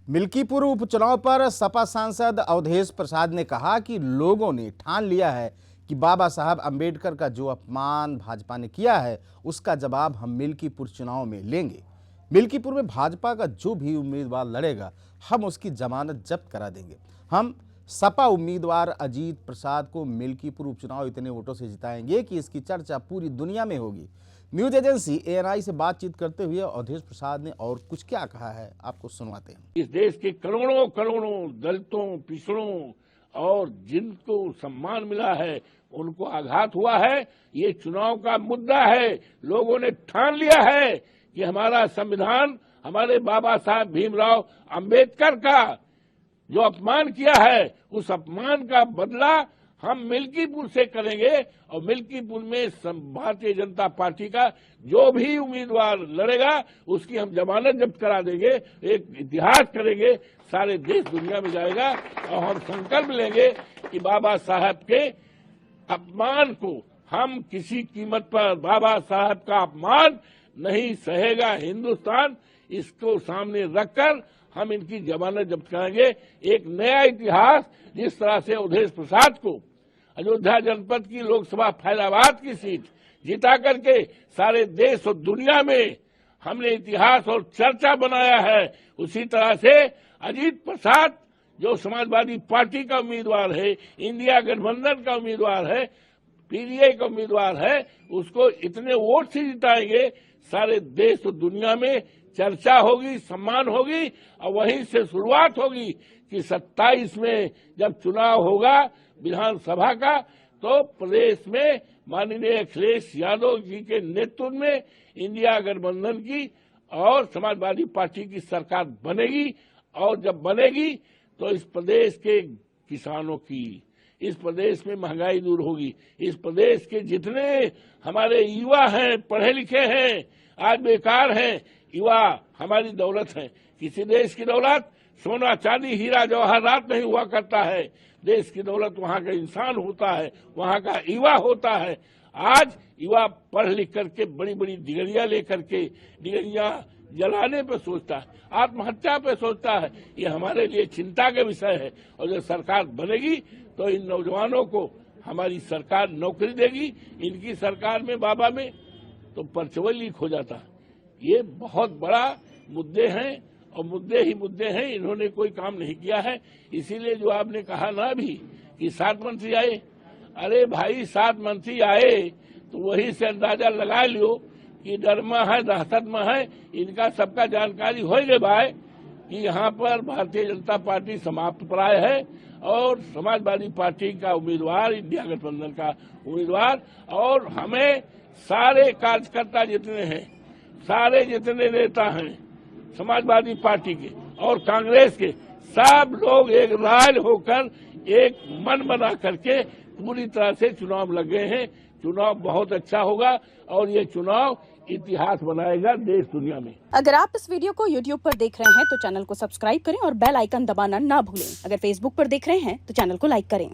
मिल्कीपुर उपचुनाव पर सपा सांसद अवधेश प्रसाद ने कहा कि लोगों ने ठान लिया है कि बाबा साहब अंबेडकर का जो अपमान भाजपा ने किया है उसका जवाब हम मिल्कीपुर चुनाव में लेंगे। मिल्कीपुर में भाजपा का जो भी उम्मीदवार लड़ेगा हम उसकी जमानत जब्त करा देंगे। हम सपा उम्मीदवार अजीत प्रसाद को मिल्कीपुर उपचुनाव इतने वोटों से जिताएंगे कि इसकी चर्चा पूरी दुनिया में होगी। न्यूज एजेंसी एएनआई से बातचीत करते हुए अवधेश प्रसाद ने और कुछ क्या कहा है, आपको सुनवाते हैं। इस देश के करोड़ों करोड़ों दलितों, पिछड़ों और जिनको सम्मान मिला है उनको आघात हुआ है। ये चुनाव का मुद्दा है। लोगों ने ठान लिया है कि हमारा संविधान, हमारे बाबा साहब भीमराव अंबेडकर का जो अपमान किया है उस अपमान का बदला हम मिल्कीपुर से करेंगे और मिल्कीपुर में भारतीय जनता पार्टी का जो भी उम्मीदवार लड़ेगा उसकी हम जमानत जब्त करा देंगे। एक इतिहास करेंगे, सारे देश दुनिया में जाएगा और हम संकल्प लेंगे कि बाबा साहब के अपमान को हम किसी कीमत पर, बाबा साहब का अपमान नहीं सहेगा हिंदुस्तान। इसको सामने रखकर हम इनकी जमानत जब्त करेंगे। एक नया इतिहास, जिस तरह से अवधेश प्रसाद को अयोध्या जनपद की लोकसभा फैजाबाद की सीट जिता करके सारे देश और दुनिया में हमने इतिहास और चर्चा बनाया है, उसी तरह से अजीत प्रसाद जो समाजवादी पार्टी का उम्मीदवार है, इंडिया गठबंधन का उम्मीदवार है, पीडीए का उम्मीदवार है, उसको इतने वोट से जिताएंगे सारे देश और दुनिया में चर्चा होगी, सम्मान होगी। और वहीं से शुरुआत होगी कि 27 में जब चुनाव होगा विधानसभा का, तो प्रदेश में माननीय अखिलेश यादव जी के नेतृत्व में इंडिया गठबंधन की और समाजवादी पार्टी की सरकार बनेगी। और जब बनेगी तो इस प्रदेश के किसानों की, इस प्रदेश में महंगाई दूर होगी। इस प्रदेश के जितने हमारे युवा हैं, पढ़े लिखे हैं, आज बेकार हैं, युवा हमारी दौलत है। किसी देश की दौलत सोना चांदी हीरा जवाहरात नहीं हुआ करता है। देश की दौलत वहाँ का इंसान होता है, वहाँ का युवा होता है। आज युवा पढ़ लिख करके बड़ी बड़ी डिग्रियां लेकर के डिग्रियां जलाने पे सोचता है, आत्महत्या पे सोचता है। ये हमारे लिए चिंता का विषय है। और जब सरकार बनेगी तो इन नौजवानों को हमारी सरकार नौकरी देगी। इनकी सरकार में, बाबा में तो परचवल लीक हो जाता है। ये बहुत बड़ा मुद्दे हैं और मुद्दे ही मुद्दे हैं। इन्होंने कोई काम नहीं किया है। इसीलिए जो आपने कहा ना अभी कि 7 मंत्री आए, अरे भाई 7 मंत्री आए तो वही से अंदाजा लगा लियो कि डर में है, दहशत में है। इनका सबका जानकारी हो गए भाई कि यहाँ पर भारतीय जनता पार्टी समाप्त प्राय है और समाजवादी पार्टी का उम्मीदवार, इंडिया गठबंधन का उम्मीदवार। और हमें सारे कार्यकर्ता जितने हैं, सारे जितने नेता हैं समाजवादी पार्टी के और कांग्रेस के, सब लोग एक राय होकर एक मन बना करके पूरी तरह से चुनाव लगे हैं। चुनाव बहुत अच्छा होगा और ये चुनाव इतिहास बनाएगा देश दुनिया में। अगर आप इस वीडियो को YouTube पर देख रहे हैं तो चैनल को सब्सक्राइब करें और बेल आइकन दबाना ना भूलें। अगर Facebook पर देख रहे हैं तो चैनल को लाइक करें।